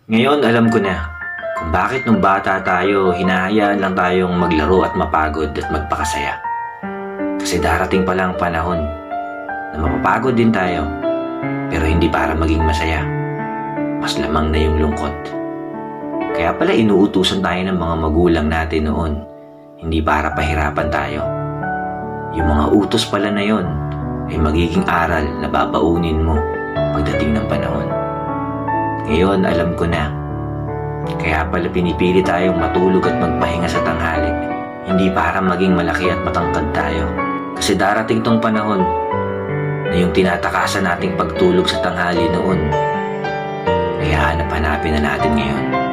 Ngayon alam ko na kung bakit nung bata tayo hinahayaan lang tayong maglaro at mapagod at magpakasaya. Kasi darating pala ang panahon na mapapagod din tayo, pero hindi para maging masaya. Mas lamang na yung lungkot. Kaya pala inuutusan tayo ng mga magulang natin noon, hindi para pahirapan tayo. Yung mga utos pala na yon ay magiging aral na babaunin mo pagdating ng panahon. Ngayon alam ko na, kaya pala pinipili tayong matulog at magpahinga sa tanghali, hindi para maging malaki at matangkad tayo. Kasi darating tong panahon na yung tinatakasan nating pagtulog sa tanghali noon ay hanap-hanapin na natin ngayon.